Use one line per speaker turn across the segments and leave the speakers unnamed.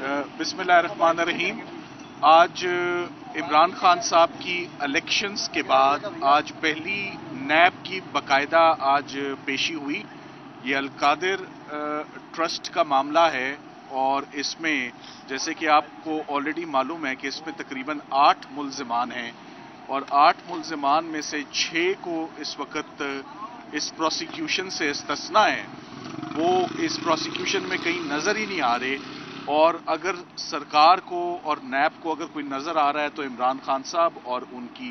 बिस्मिल्लाहिर्रहमानिर्रहीम। आज इमरान खान साहब की इलेक्शंस के बाद आज पहली नैब की बाकायदा आज पेशी हुई। ये अलकादिर ट्रस्ट का मामला है और इसमें जैसे कि आपको ऑलरेडी मालूम है कि इसमें तकरीबन 8 मुल्ज़िमान हैं और 8 मुल्ज़िमान में से 6 को इस वक्त इस प्रोसिक्यूशन से इस्तिस्ना है। वो इस प्रोसिक्यूशन में कहीं नज़र ही नहीं आ रहे और अगर सरकार को और नैब को अगर कोई नज़र आ रहा है तो इमरान खान साहब और उनकी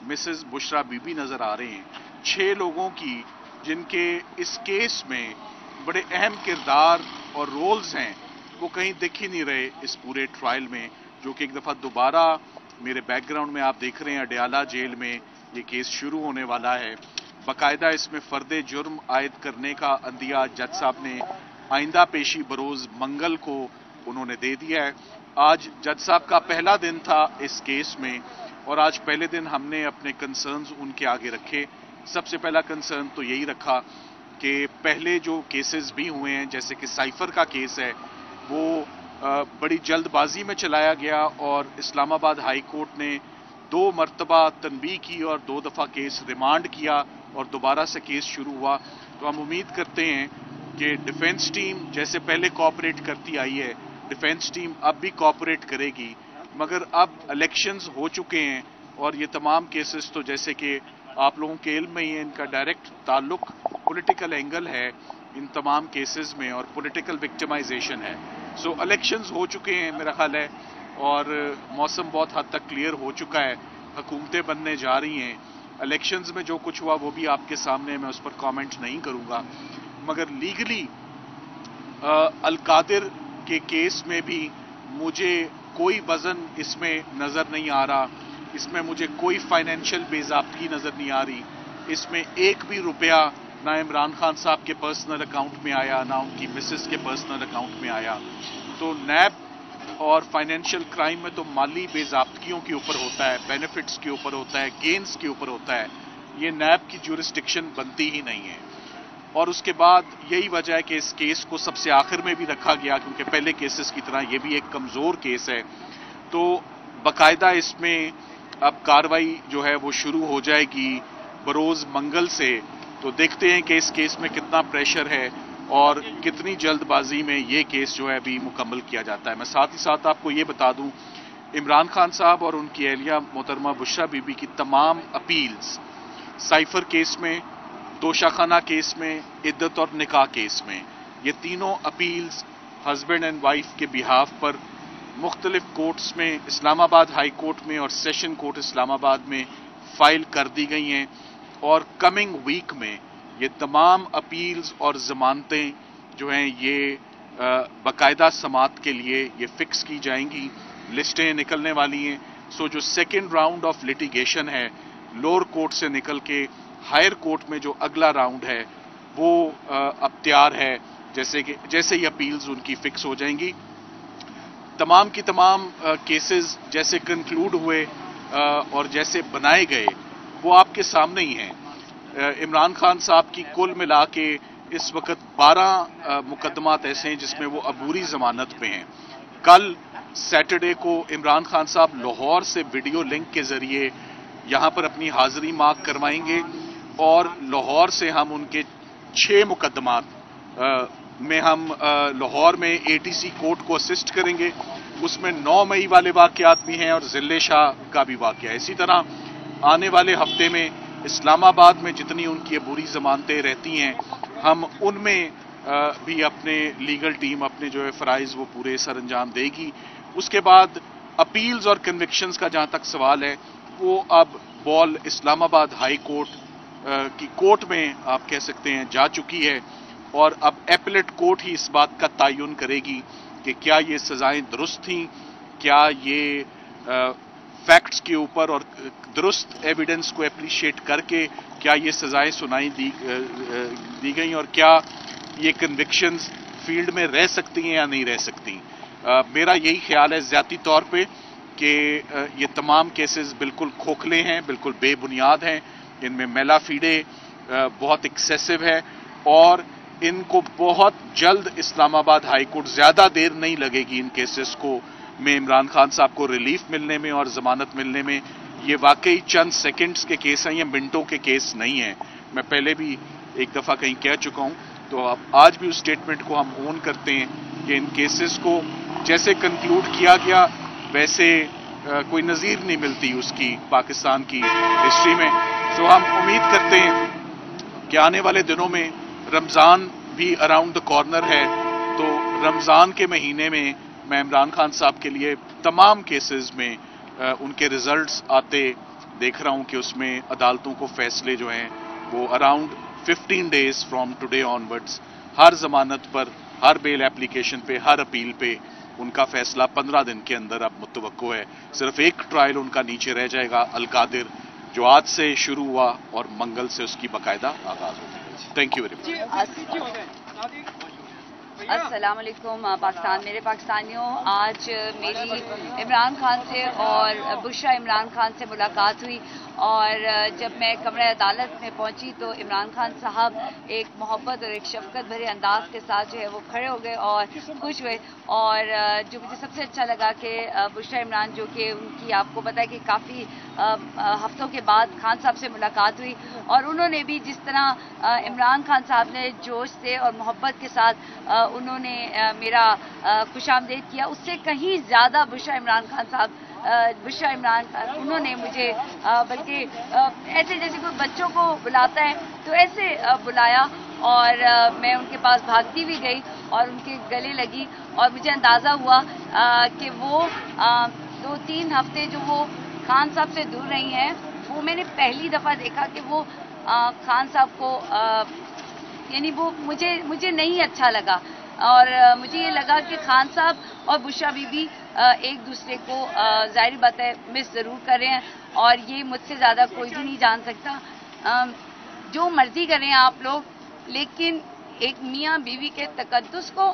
मिसेस बुशरा बीबी नज़र आ रहे हैं। 6 लोगों की जिनके इस केस में बड़े अहम किरदार और रोल्स हैं वो कहीं दिख ही नहीं रहे इस पूरे ट्रायल में, जो कि एक दफ़ा दोबारा मेरे बैकग्राउंड में आप देख रहे हैं अडयाला जेल में ये केस शुरू होने वाला है। बाकायदा इसमें फर्दे जुर्म आयद करने का अंदिया जज साहब ने आइंदा पेशी बरोज मंगल को उन्होंने दे दिया है। आज जज साहब का पहला दिन था इस केस में और आज पहले दिन हमने अपने कंसर्न्स उनके आगे रखे। सबसे पहला कंसर्न तो यही रखा कि पहले जो केसेस भी हुए हैं जैसे कि साइफर का केस है वो बड़ी जल्दबाजी में चलाया गया और इस्लामाबाद हाई कोर्ट ने 2 मरतबा तनबीह की और 2 दफ़ा केस रिमांड किया और दोबारा से केस शुरू हुआ। तो हम उम्मीद करते हैं कि डिफेंस टीम जैसे पहले कोऑपरेट करती आई है, डिफेंस टीम अब भी कोऑपरेट करेगी। मगर अब इलेक्शंस हो चुके हैं और ये तमाम केसेस तो जैसे कि आप लोगों के इल्म में ही है, इनका डायरेक्ट ताल्लुक पॉलिटिकल एंगल है इन तमाम केसेस में और पॉलिटिकल विक्टिमाइजेशन है। सो इलेक्शंस हो चुके हैं मेरा ख्याल है और मौसम बहुत हद तक क्लियर हो चुका है, हुकूमतें बनने जा रही हैं। इलेक्शंस में जो कुछ हुआ वो भी आपके सामने, मैं उस पर कमेंट नहीं करूंगा। मगर लीगली अलकादिर के केस में भी मुझे कोई वजन इसमें नजर नहीं आ रहा, इसमें मुझे कोई फाइनेंशियल बेज़ाब्तगी नजर नहीं आ रही। इसमें एक भी रुपया ना इमरान खान साहब के पर्सनल अकाउंट में आया ना उनकी मिसेस के पर्सनल अकाउंट में आया। तो नैब और फाइनेंशियल क्राइम में तो माली बेज़ाब्तगियों के ऊपर होता है, बेनिफिट्स के ऊपर होता है, गेन्स के ऊपर होता है। ये नैब की ज्यूरिसडिक्शन बनती ही नहीं है और उसके बाद यही वजह है कि इस केस को सबसे आखिर में भी रखा गया क्योंकि पहले केसेस की तरह ये भी एक कमज़ोर केस है। तो बाकायदा इसमें अब कार्रवाई जो है वो शुरू हो जाएगी बरोज मंगल से। तो देखते हैं कि इस केस में कितना प्रेशर है और कितनी जल्दबाजी में ये केस जो है अभी मुकम्मल किया जाता है। मैं साथ ही साथ आपको ये बता दूं, इमरान खान साहब और उनकी अहलिया मोहतरमा बुशरा बीबी की तमाम अपील्स साइफर केस में, तोशाखाना केस में, इद्दत और निकाह केस में, ये तीनों अपील्स हस्बैंड एंड वाइफ के बिहाफ पर मुख्तलिफ कोर्ट्स में, इस्लामाबाद हाई कोर्ट में और सेशन कोर्ट इस्लामाबाद में फाइल कर दी गई हैं और कमिंग वीक में ये तमाम अपील्स और जमानतें जो हैं ये बाकायदा समात के लिए ये फिक्स की जाएंगी, लिस्टें निकलने वाली हैं। सो जो सेकेंड राउंड ऑफ लिटिगेशन है लोअर कोर्ट से निकल के हायर कोर्ट में जो अगला राउंड है वो अब तैयार है। जैसे ही अपील्स उनकी फिक्स हो जाएंगी, तमाम की तमाम केसेस जैसे कंक्लूड हुए और जैसे बनाए गए वो आपके सामने ही हैं। इमरान खान साहब की कुल मिला के इस वक्त 12 मुकदमात ऐसे हैं जिसमें वो अबूरी जमानत पे हैं। कल सैटरडे को इमरान खान साहब लाहौर से वीडियो लिंक के जरिए यहां पर अपनी हाजिरी मार्क करवाएंगे और लाहौर से हम उनके 6 मुकदमात में हम लाहौर में एटीसी कोर्ट को असिस्ट करेंगे। उसमें 9 मई वाले वाकयात भी हैं और जिले शाह का भी वाकया है। इसी तरह आने वाले हफ्ते में इस्लामाबाद में जितनी उनकी अबूरी जमानतें रहती हैं हम उनमें भी अपने लीगल टीम अपने जो है फराइज वो पूरे सर अंजाम देगी। उसके बाद अपील्स और कन्विक्शंस का जहां तक सवाल है वो अब बॉल इस्लामाबाद हाई कोर्ट की कोर्ट में आप कह सकते हैं जा चुकी है और अब एपलेट कोर्ट ही इस बात का तयन करेगी कि क्या ये सजाएं दुरुस्त थीं, क्या ये फैक्ट्स के ऊपर और दुरुस्त एविडेंस को एप्रिशिएट करके क्या ये सजाएं सुनाई दी गई और क्या ये कन्विक्शंस फील्ड में रह सकती हैं या नहीं रह सकती। मेरा यही ख्याल है ज़ाती तौर पे कि ये तमाम केसेस बिल्कुल खोखले हैं, बिल्कुल बेबुनियाद हैं, इनमें मेला फीडे बहुत एक्सेसिव है और इनको बहुत जल्द इस्लामाबाद हाई कोर्ट, ज्यादा देर नहीं लगेगी इन केसेस को में इमरान खान साहब को रिलीफ मिलने में और जमानत मिलने में। ये वाकई चंद सेकंड्स के केस हैं, ये मिनटों के केस नहीं हैं। मैं पहले भी एक दफा कहीं कह चुका हूं, तो अब आज भी उस स्टेटमेंट को हम ओन करते हैं कि इन केसेस को जैसे कंक्लूड किया गया वैसे कोई नज़ीर नहीं मिलती उसकी पाकिस्तान की हिस्ट्री में। तो हम उम्मीद करते हैं कि आने वाले दिनों में रमज़ान भी अराउंड द कॉर्नर है, तो रमज़ान के महीने में मैं इमरान खान साहब के लिए तमाम केसेस में उनके रिजल्ट्स आते देख रहा हूं कि उसमें अदालतों को फैसले जो हैं वो around 15 days from today onwards, हर जमानत पर, हर बेल एप्लीकेशन पे, हर अपील पे उनका फैसला 15 दिन के अंदर अब मुतवक्को है। सिर्फ एक ट्रायल उनका नीचे रह जाएगा, अलकादिर, जो आज से शुरू हुआ और मंगल से उसकी बाकायदा आगाज होगी। Thank you very much.
अस्सलाम वालेकुम पाकिस्तान, मेरे पाकिस्तानियों, आज मेरी इमरान खान से और बुशरा इमरान खान से मुलाकात हुई और जब मैं कमरे अदालत में पहुंची तो इमरान खान साहब एक मोहब्बत और एक शफकत भरे अंदाज के साथ जो है वो खड़े हो गए और खुश हुए। और जो मुझे सबसे अच्छा लगा कि बुशरा इमरान, जो कि उनकी आपको पता है कि काफ़ी हफ्तों के बाद खान साहब से मुलाकात हुई और उन्होंने भी जिस तरह इमरान खान साहब ने जोश से और मोहब्बत के साथ उन्होंने मेरा खुशामदीद किया, उससे कहीं ज़्यादा बुशरा इमरान खान उन्होंने मुझे बल्कि ऐसे जैसे कोई बच्चों को बुलाता है तो ऐसे बुलाया और मैं उनके पास भागती भी गई और उनके गले लगी और मुझे अंदाज़ा हुआ कि वो 2-3 हफ्ते जो वो खान साहब से दूर रही हैं, वो मैंने पहली दफ़ा देखा कि वो खान साहब को यानी वो मुझे नहीं अच्छा लगा और मुझे ये लगा कि खान साहब और बुशरा बीबी एक दूसरे को ज़ाहिर बात है मिस ज़रूर कर रहे हैं और ये मुझसे ज़्यादा कोई भी नहीं जान सकता। जो मर्जी करें आप लोग, लेकिन एक मियाँ बीवी के तकद्दुस को,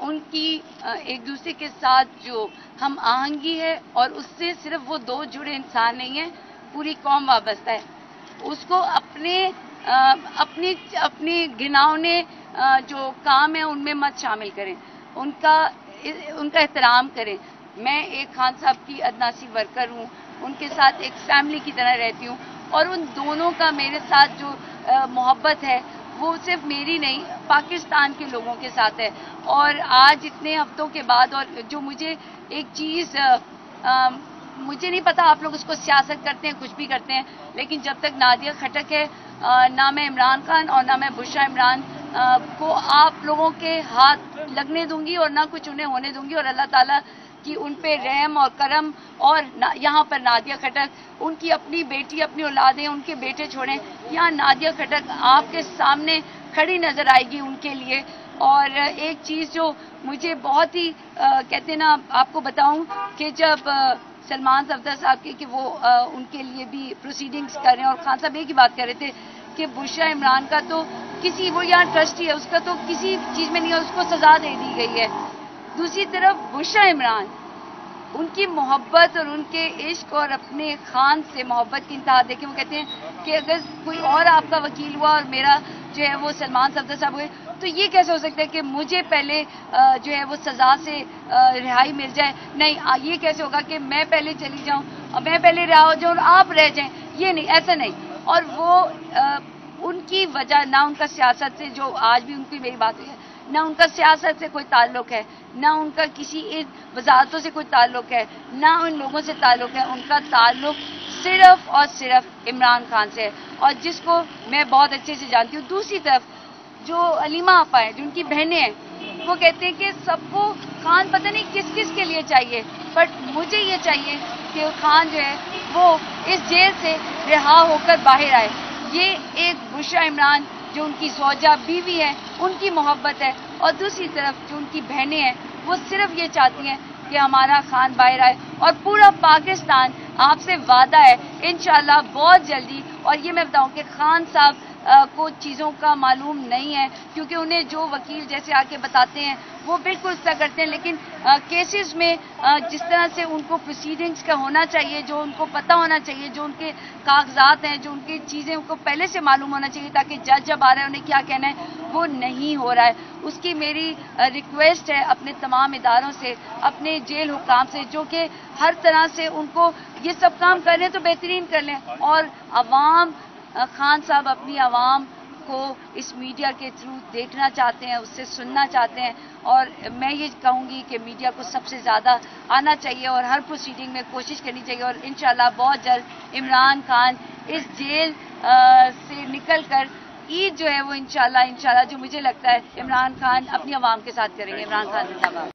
उनकी एक दूसरे के साथ जो हम आहंगी है और उससे सिर्फ वो दो जुड़े इंसान नहीं हैं, पूरी कौम वाबस्ता है। उसको अपनी घिनौने जो काम है उनमें मत शामिल करें, उनका एहतराम करें। मैं एक खान साहब की अदनासी वर्कर हूँ, उनके साथ एक फैमिली की तरह रहती हूँ और उन दोनों का मेरे साथ जो मोहब्बत है वो सिर्फ मेरी नहीं, पाकिस्तान के लोगों के साथ है। और आज इतने हफ्तों के बाद, और जो मुझे एक चीज़ मुझे नहीं पता आप लोग उसको सियासत करते हैं, कुछ भी करते हैं, लेकिन जब तक नादिया खटक है ना मैं इमरान खान और ना मैं बुशरा इमरान को आप लोगों के हाथ लगने दूंगी और ना कुछ उन्हें होने दूंगी। और अल्लाह ताला की उन पे रहम और करम। और यहाँ पर नादिया खटक, उनकी अपनी बेटी, अपनी औलादें, उनके बेटे छोड़ें, यहाँ नादिया खटक आपके सामने खड़ी नजर आएगी उनके लिए। और एक चीज़ जो मुझे बहुत ही कहते ना, आपको बताऊं कि जब सलमान सफदर साहब के कि वो उनके लिए भी प्रोसीडिंग्स कर रहे हैं और खान साहब एक ही बात कर रहे थे कि बुशरा इमरान का तो किसी, वो यहाँ ट्रस्टी है, उसका तो किसी चीज़ में नहीं है, उसको सजा दे दी गई है। दूसरी तरफ बुशरा इमरान, उनकी मोहब्बत और उनके इश्क और अपने खान से मोहब्बत की इंतहा देखें। वो कहते हैं कि अगर कोई और आपका वकील हुआ और मेरा जो है वो सलमान सफदर साहब हुए, तो ये कैसे हो सकता है कि मुझे पहले जो है वो सज़ा से रिहाई मिल जाए? नहीं, ये कैसे होगा कि मैं पहले चली जाऊं और मैं पहले रिहा हो जाऊं और आप रह जाएं? ये नहीं, ऐसा नहीं। और वो उनकी वजह ना उनका सियासत से, जो आज भी उनकी मेरी बात हुई है, ना उनका सियासत से कोई ताल्लुक है, ना उनका किसी वजारतों से कोई ताल्लुक है, ना उन लोगों से ताल्लुक है। उनका ताल्लुक सिर्फ और सिर्फ इमरान खान से है, और जिसको मैं बहुत अच्छे से जानती हूँ। दूसरी तरफ जो अलीमा आपा है, जो उनकी बहनें हैं, वो कहते हैं कि सबको खान पता नहीं किस किस के लिए चाहिए, बट मुझे ये चाहिए कि खान जो है वो इस जेल से रिहा होकर बाहर आए। ये एक बुशरा इमरान जो उनकी ज़ौजा बीवी है, उनकी मोहब्बत है। और दूसरी तरफ जो उनकी बहनें हैं, वो सिर्फ ये चाहती हैं कि हमारा खान बाहर आए। और पूरा पाकिस्तान आपसे वादा है इंशाल्लाह बहुत जल्दी, और ये मैं बताऊं कि खान साहब کو چیزوں کا معلوم نہیں ہے، کیونکہ انہیں جو وکیل جیسے آ کے بتاتے ہیں وہ بالکل اس طرح کرتے ہیں، لیکن کیسز میں جس طرح سے ان کو پروسیڈنگز کا ہونا چاہیے، جو ان کو پتہ ہونا چاہیے، جو ان کے کاغذات ہیں، جو ان کی چیزیں ان کو پہلے سے معلوم ہونا چاہیے تاکہ جج جب آ رہا ہے انہیں کیا کہنا ہے، وہ نہیں ہو رہا ہے. اس کی میری ریکویسٹ ہے اپنے تمام اداروں سے، اپنے جیل حکام سے، جو کہ ہر طرح سے ان کو یہ سب کام کر لیں تو بہترین کر لیں، اور عوام خان صاحب اپنی عوام کو اس میڈیا کے تھرو دیکھنا چاہتے ہیں، اس سے سننا چاہتے ہیں، اور میں یہ کہوں گی کہ میڈیا کو سب سے زیادہ آنا چاہیے اور ہر پروسیڈنگ میں کوشش کرنی چاہیے، اور انشاءاللہ بہت جلد عمران خان اس جیل سے نکل کر عید جو ہے وہ انشاءاللہ جو مجھے لگتا ہے عمران خان اپنی عوام کے ساتھ کریں گے. عمران خان زندہ باد.